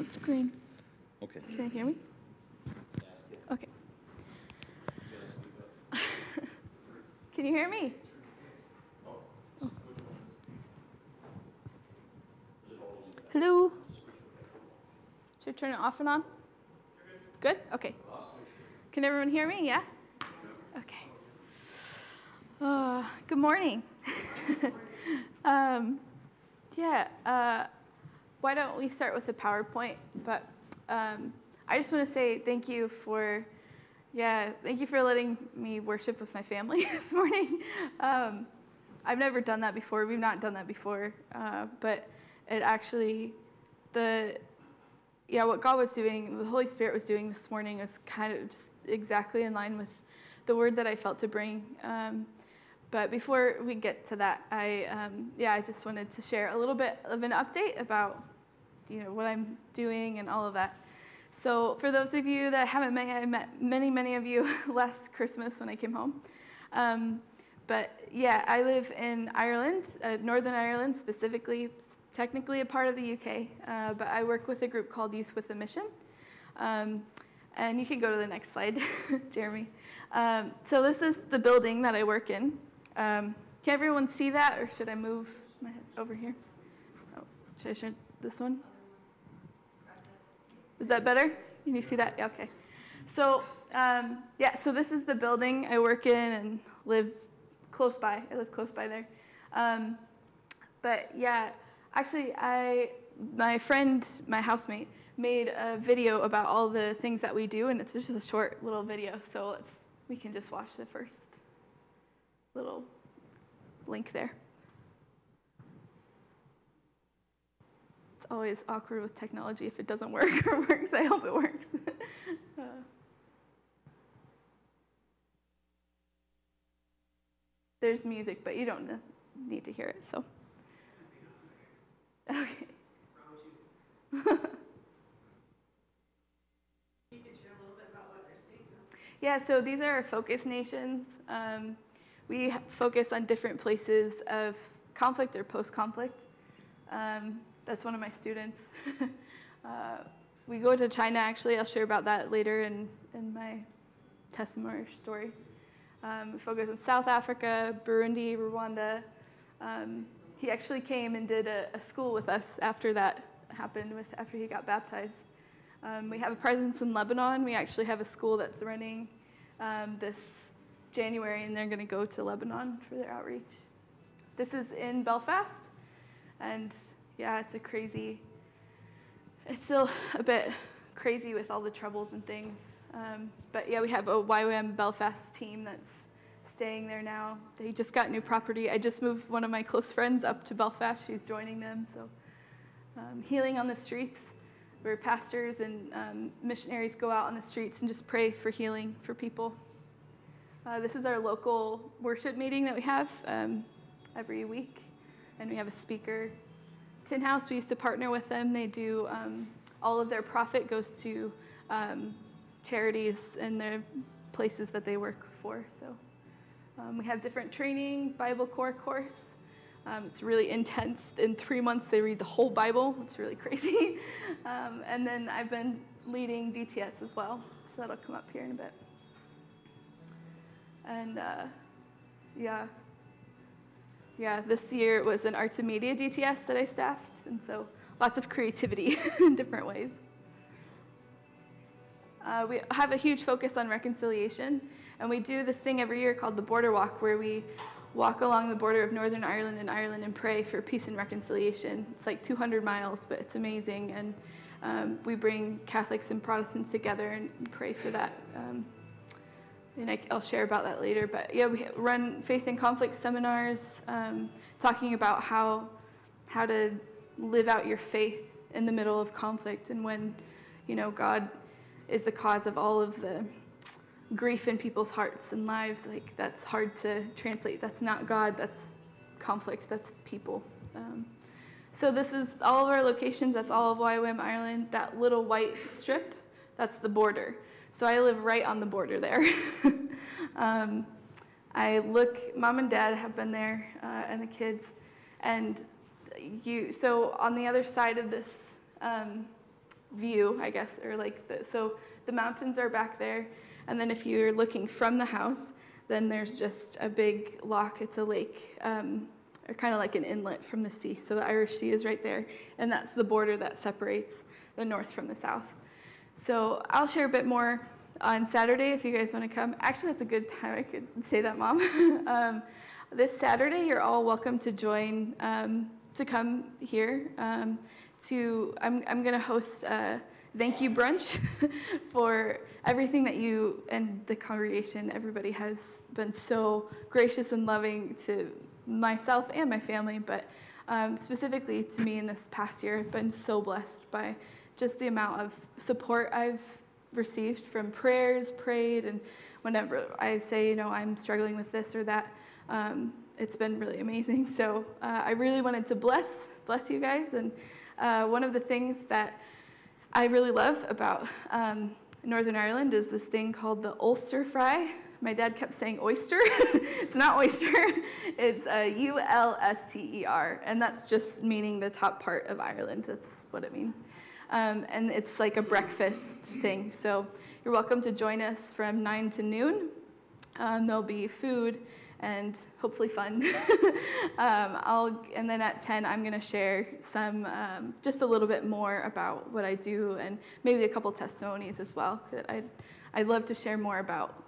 It's green. Okay. Can you hear me? Okay. Can you hear me? Oh. Hello? Should I turn it off and on? Good? Okay. Can everyone hear me? Yeah? Okay. Good morning. Why don't we start with a PowerPoint? But I just want to say thank you for letting me worship with my family this morning. I've never done that before. We've not done that before. But it actually, what God was doing, the Holy Spirit was doing this morning was kind of just exactly in line with the word that I felt to bring. But before we get to that, I just wanted to share a little bit of an update about, what I'm doing and all of that. So for those of you that haven't met, I met many of you last Christmas when I came home. I live in Ireland, Northern Ireland specifically, technically a part of the UK, but I work with a group called Youth with a Mission. And you can go to the next slide, Jeremy. So this is the building that I work in. Can everyone see that, or should I move my head over here? Oh, should I share this one? Is that better? Can you see that? Yeah, okay. So, so this is the building I work in and live close by. I live close by there. Actually, my friend, my housemate, made a video about all the things that we do, and it's just a short little video. So we can just watch the first little link there. It's always awkward with technology if it doesn't work or works. I hope it works. There's music, but you don't need to hear it, so. Okay. You can share a little bit about what you're seeing now. Yeah, so these are our focus nations. We focus on different places of conflict or post-conflict. That's one of my students. We go to China, actually. I'll share about that later in my testimony story. We focus on South Africa, Burundi, Rwanda. He actually came and did a school with us after that happened, after he got baptized. We have a presence in Lebanon. We actually have a school that's running this January, and they're going to go to Lebanon for their outreach. This is in Belfast, and it's still a bit crazy with all the troubles and things. We have a YWAM Belfast team that's staying there now. They just got new property. I just moved one of my close friends up to Belfast. She's joining them. So healing on the streets, where pastors and missionaries go out on the streets and just pray for healing for people. This is our local worship meeting that we have every week, and we have a speaker. Tin House, we used to partner with them. They do, all of their profit goes to charities and their places that they work for. So we have different training, Bible core course. It's really intense. In 3 months, they read the whole Bible. It's really crazy. And then I've been leading DTS as well, so that'll come up here in a bit. And this year it was an arts and media DTS that I staffed, and so lots of creativity in different ways. We have a huge focus on reconciliation, and we do this thing every year called the Border Walk, where we walk along the border of Northern Ireland and Ireland and pray for peace and reconciliation. It's like 200 miles, but it's amazing, and we bring Catholics and Protestants together and pray for that. And I'll share about that later. But we run faith and conflict seminars, talking about how to live out your faith in the middle of conflict, and when, God is the cause of all of the grief in people's hearts and lives. Like, that's hard to translate. That's not God. That's conflict. That's people. So this is all of our locations. That's all of YWAM Ireland. That little white strip, that's the border. So I live right on the border there. Mom and Dad have been there, and the kids. And so on the other side of this view, I guess, or like so the mountains are back there, and then if you're looking from the house, then there's just a big loch. It's a lake, or kind of like an inlet from the sea. So the Irish Sea is right there, and that's the border that separates the north from the south. So I'll share a bit more on Saturday if you guys want to come. Actually, that's a good time. I could say that, Mom. This Saturday, you're all welcome to join, to come here. I'm going to host a thank you brunch for everything that you and the congregation, everybody has been so gracious and loving to myself and my family, but specifically to me in this past year. I've been so blessed by just the amount of support I've received from prayers prayed, and whenever I say, I'm struggling with this or that, it's been really amazing. So I really wanted to bless you guys, and one of the things that I really love about Northern Ireland is this thing called the Ulster fry. My dad kept saying oyster. It's not oyster. It's Ulster, and that's just meaning the top part of Ireland. That's what it means. And it's like a breakfast thing. So you're welcome to join us from 9 to noon. There'll be food and hopefully fun. And then at 10, I'm going to share some, just a little bit more about what I do, and maybe a couple testimonies as well. I'd love to share more about,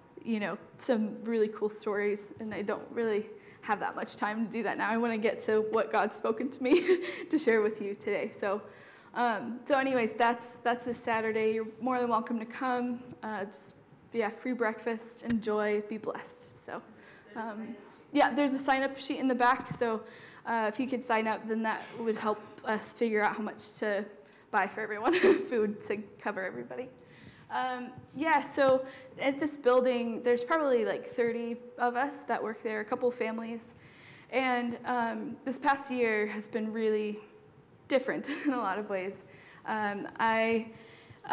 some really cool stories, and I don't really have that much time to do that now. I want to get to what God's spoken to me to share with you today. So anyways, that's this Saturday. You're more than welcome to come. Free breakfast, enjoy, be blessed. So, there's a sign-up sheet in the back. So if you could sign up, then that would help us figure out how much to buy for everyone, food to cover everybody. So at this building, there's probably like 30 of us that work there, a couple of families. And this past year has been really different in a lot of ways. I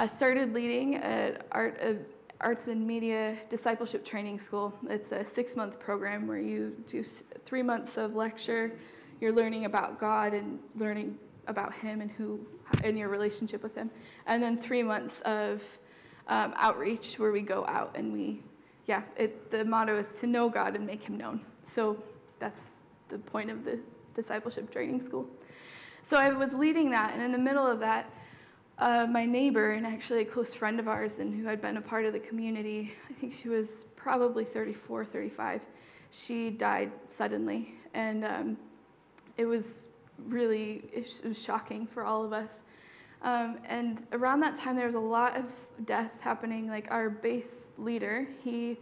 started leading an arts and media discipleship training school. It's a 6-month program where you do 3 months of lecture. You're learning about God and learning about Him and your relationship with Him. And then 3 months of outreach where we go out and the motto is to know God and make Him known. So that's the point of the discipleship training school. So I was leading that, and in the middle of that, my neighbor, and actually a close friend of ours and who had been a part of the community, I think she was probably 34, 35, she died suddenly. And it was shocking for all of us. And around that time, there was a lot of deaths happening. Like our base leader, he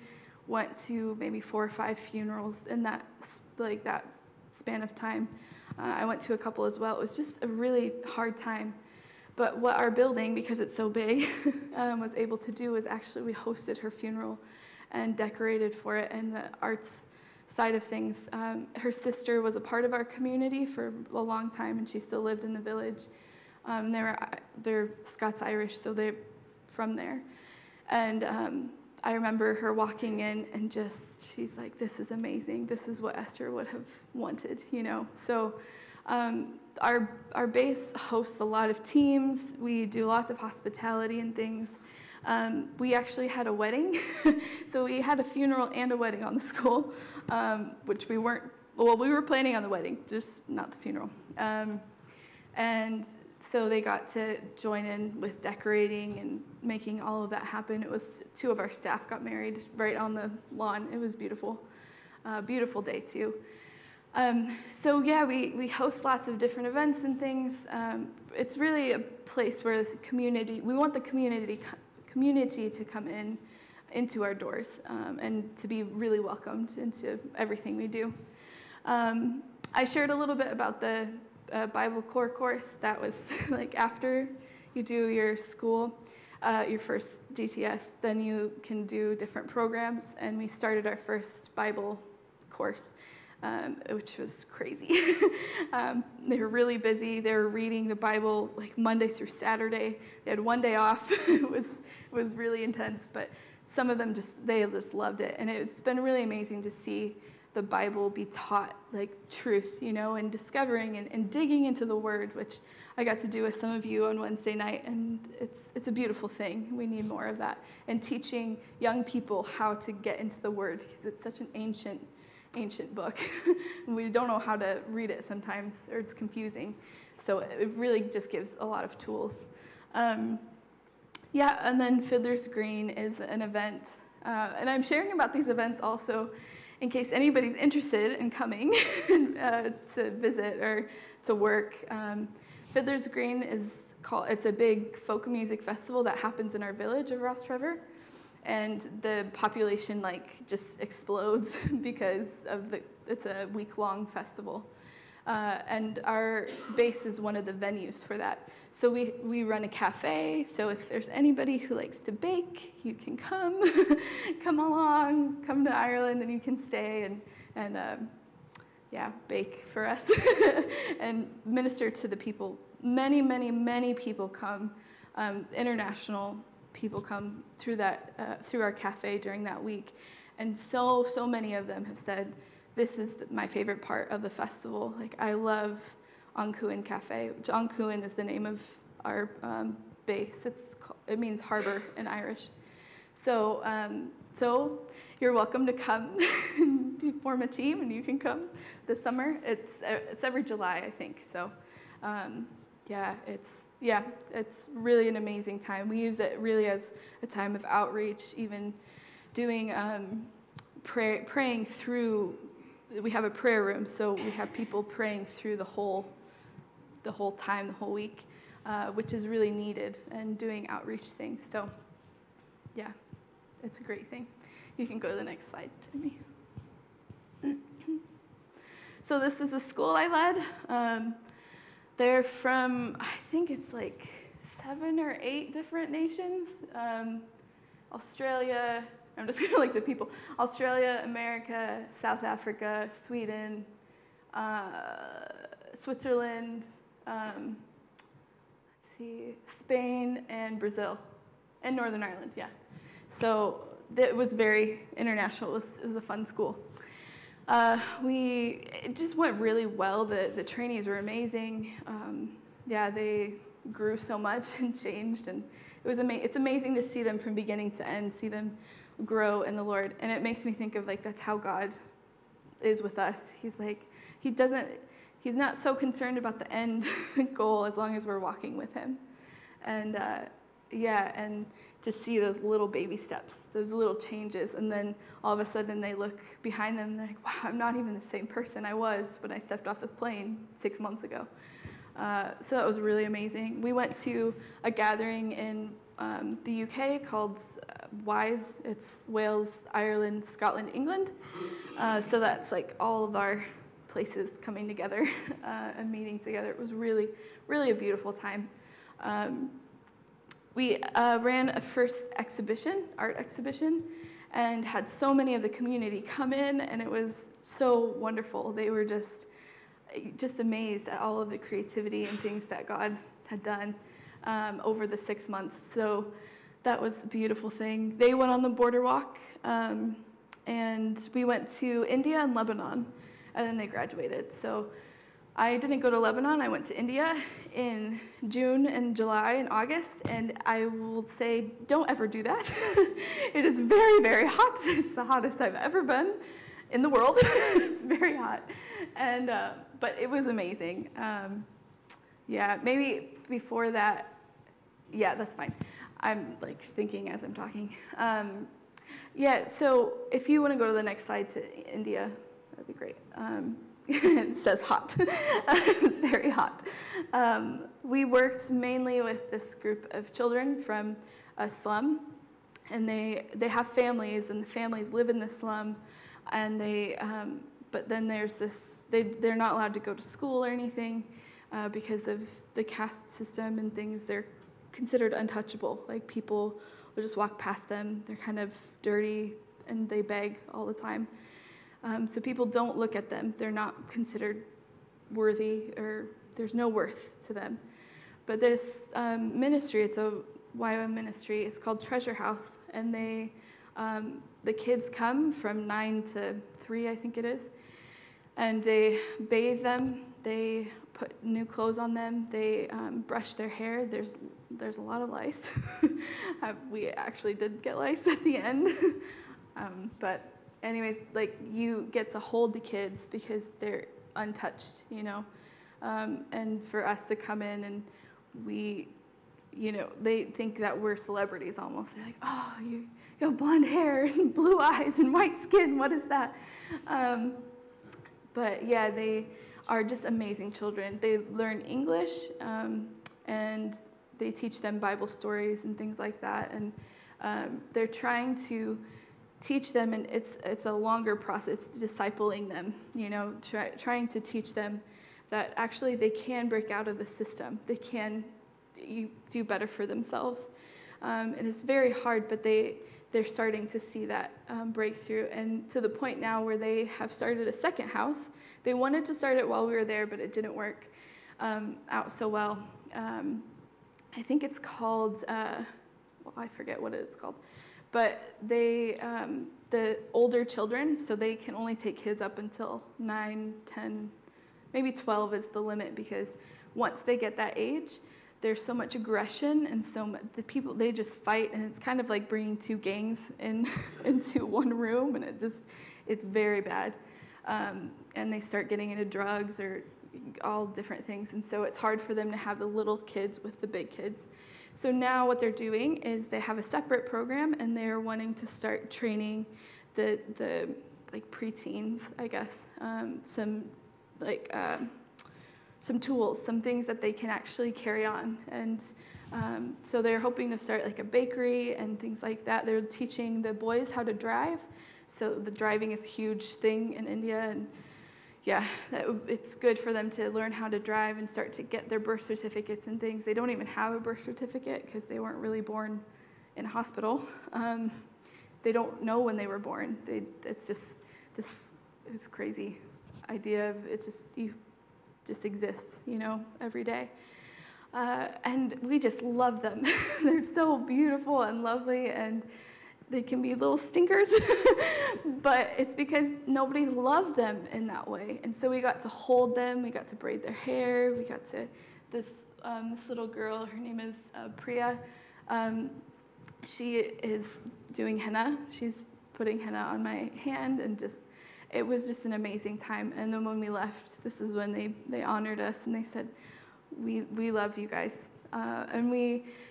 went to maybe 4 or 5 funerals in that span of time. I went to a couple as well. It was just a really hard time. But what our building, because it's so big, was able to do was actually we hosted her funeral and decorated for it. And the arts side of things, her sister was a part of our community for a long time, and she still lived in the village. They're Scots-Irish, so they're from there. And I remember her walking in and she's like, this is amazing. This is what Esther would have wanted, So our base hosts a lot of teams. We do lots of hospitality and things. We actually had a wedding. So we had a funeral and a wedding on the school, which we were planning on the wedding, just not the funeral. And so they got to join in with decorating and making all of that happen. It was 2 of our staff got married right on the lawn. It was beautiful. Beautiful day too. We host lots of different events and things. It's really a place where this community, we want the community to come into our doors and to be really welcomed into everything we do. I shared a little bit about the Bible core course. That was like after you do your school, your first GTS, then you can do different programs. And we started our first Bible course, which was crazy. They were really busy. They were reading the Bible like Monday through Saturday. They had 1 day off. It was really intense, but some of them they just loved it. And it's been really amazing to see the Bible be taught like truth, and discovering and digging into the Word, which I got to do with some of you on Wednesday night, and it's a beautiful thing. We need more of that. And teaching young people how to get into the Word, because it's such an ancient book. We don't know how to read it sometimes, or it's confusing. So it really just gives a lot of tools. Yeah, and then Fiddler's Green is an event. And I'm sharing about these events also in case anybody's interested in coming to visit or to work. Fiddler's Green it's a big folk music festival that happens in our village of Ross Trevor. And the population just explodes because it's a week-long festival. And our base is one of the venues for that. So we run a cafe, so if there's anybody who likes to bake, you can come to Ireland, and you can stay and bake for us and minister to the people. Many people come, international people come through our cafe during that week. And so many of them have said, this is my favorite part of the festival. I love Ancuin Cafe. Ancuin is the name of our base. It means harbor in Irish. So you're welcome to come. You form a team, and you can come this summer. It's every July, I think. So it's really an amazing time. We use it really as a time of outreach, even doing praying through. We have a prayer room, so we have people praying through the whole time, the whole week, which is really needed, and doing outreach things. So, yeah, it's a great thing. You can go to the next slide, Jimmy. So this is the school I led. They're from, I think it's 7 or 8 different nations. Australia. I'm just gonna the people. Australia, America, South Africa, Sweden, Switzerland, Spain, and Brazil, and Northern Ireland, yeah. So it was very international. It was a fun school. It just went really well. The trainees were amazing. They grew so much and changed, and it's amazing to see them from beginning to end, see them grow in the Lord. And it makes me think of that's how God is with us. He's not so concerned about the end goal as long as we're walking with him. And and to see those little baby steps, those little changes, and then all of a sudden they look behind them and they're like, wow, I'm not even the same person I was when I stepped off the plane 6 months ago. So that was really amazing. We went to a gathering in the UK called WISE. It's Wales, Ireland, Scotland, England. So that's all of our places coming together and meeting together. It was really, really a beautiful time. We ran a first art exhibition, and had so many of the community come in, and it was so wonderful. They were just amazed at all of the creativity and things that God had done over the 6 months. So that was a beautiful thing. They went on the border walk, and we went to India and Lebanon, and then they graduated. So I didn't go to Lebanon. I went to India in June and July and August, and I will say, don't ever do that. It is very, very hot. It's the hottest I've ever been in the world. It's very hot, and but it was amazing. Maybe before that. Yeah, that's fine. I'm thinking as I'm talking. So if you want to go to the next slide to India, that'd be great. It says hot. It's very hot. We worked mainly with this group of children from a slum, and they have families, and the families live in the slum, and but then there's this, they're not allowed to go to school or anything because of the caste system and things. They're considered untouchable. People will just walk past them. They're kind of dirty, and they beg all the time. So people don't look at them. They're not considered worthy, or there's no worth to them. But this ministry, it's a YWAM ministry, it's called Treasure House, and the kids come from 9 to 3, I think it is, and they bathe them, they put new clothes on them. They brush their hair. There's a lot of lice. We actually did get lice at the end. But anyways, like, you get to hold the kids because they're untouched, you know. And for us to come in and we, you know, they think that we're celebrities almost. They're like, oh, you have blonde hair and blue eyes and white skin. What is that? But yeah, they are just amazing children. They learn English, and they teach them Bible stories and things like that. And they're trying to teach them, and it's a longer process, discipling them, you know, trying to teach them that actually they can break out of the system. They can do better for themselves. And it's very hard, but they're starting to see that breakthrough, and to the point now where they have started a second house. They wanted to start it while we were there, but it didn't work out so well. I think it's called, well, I forget what it's called, but they, the older children, so they can only take kids up until 9, 10, maybe 12 is the limit, because once they get that age, there's so much aggression, and so much, the people, they just fight, and it's kind of like bringing two gangs into one room, and it's very bad. And they start getting into drugs or all different things, and so it's hard for them to have the little kids with the big kids. So now what they're doing is they have a separate program, and they're wanting to start training the like preteens, I guess, some tools, some things that they can actually carry on. And so they're hoping to start like a bakery and things like that. They're teaching the boys how to drive. So the driving is a huge thing in India, and yeah, it's good for them to learn how to drive and start to get their birth certificates and things. They don't even have a birth certificate because they weren't really born in a hospital. They don't know when they were born. It's just this crazy idea of it just exists, you know, every day. And we just love them. They're so beautiful and lovely, and they can be little stinkers, but it's because nobody's loved them in that way. And so we got to hold them, we got to braid their hair, we got to, this little girl, her name is Priya, she is doing henna. She's putting henna on my hand, and it was just an amazing time. And then when we left, this is when they honored us, and they said, we love you guys. And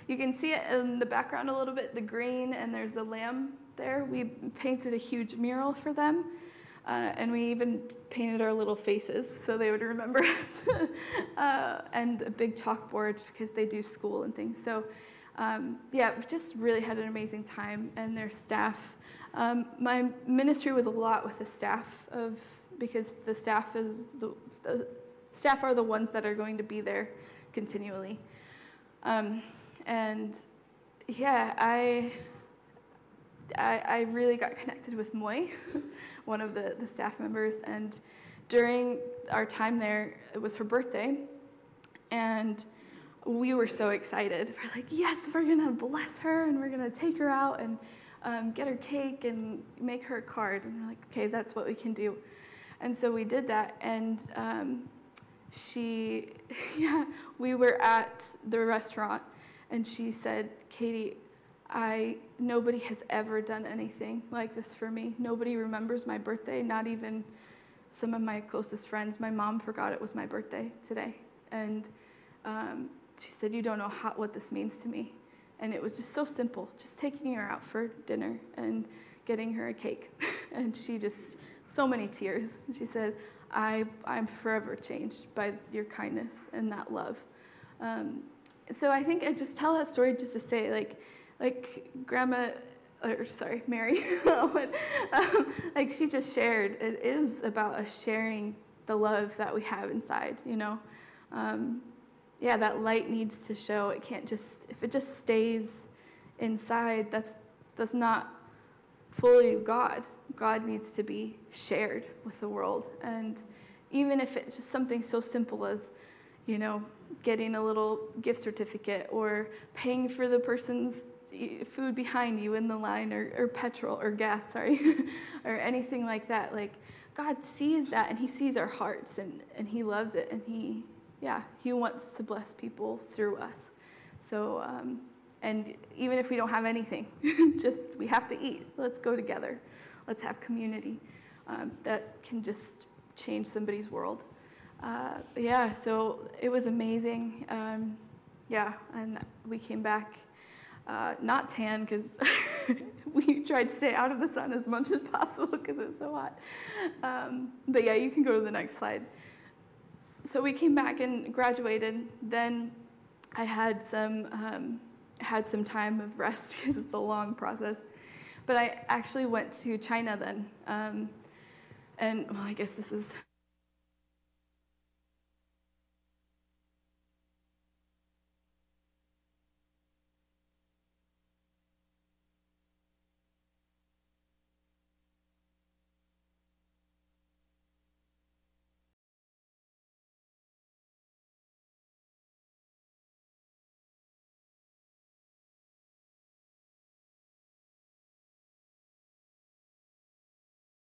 you can see it in the background a little bit, the green, and there's a lamb there. We painted a huge mural for them, and we even painted our little faces so they would remember us, and a big chalkboard because they do school and things. So yeah, we just really had an amazing time, and their staff. My ministry was a lot with the staff, because the staff are the ones that are going to be there continually. And yeah, I really got connected with Moy, one of the staff members, and during our time there, it was her birthday, and we were so excited. We're like, yes, we're gonna bless her, and we're gonna take her out and get her cake and make her a card. And we're like, okay, that's what we can do. And so we did that, and we were at the restaurant, and she said, Katie, nobody has ever done anything like this for me. Nobody remembers my birthday, not even some of my closest friends. My mom forgot it was my birthday today. And she said, you don't know what this means to me. And it was just so simple, just taking her out for dinner and getting her a cake. And she just, so many tears. And she said, I'm forever changed by your kindness and that love. So I think I just tell that story just to say, like Mary, like she just shared, it is about us sharing the love that we have inside, you know. Yeah, that light needs to show. It can't just, if it just stays inside, that's not fully God. God needs to be shared with the world. And even if it's just something so simple as, you know, getting a little gift certificate or paying for the person's food behind you in the line, or petrol or gas, or anything like that. Like, God sees that, and he sees our hearts, and he loves it, and yeah, he wants to bless people through us. So, and even if we don't have anything, just we have to eat. Let's go together. Let's have community. That can just change somebody's world. Yeah, so it was amazing. Yeah, and we came back not tan because we tried to stay out of the sun as much as possible because it was so hot. But yeah, you can go to the next slide. So we came back and graduated. Then I had some time of rest because it's a long process. But I actually went to China then. And well, I guess this is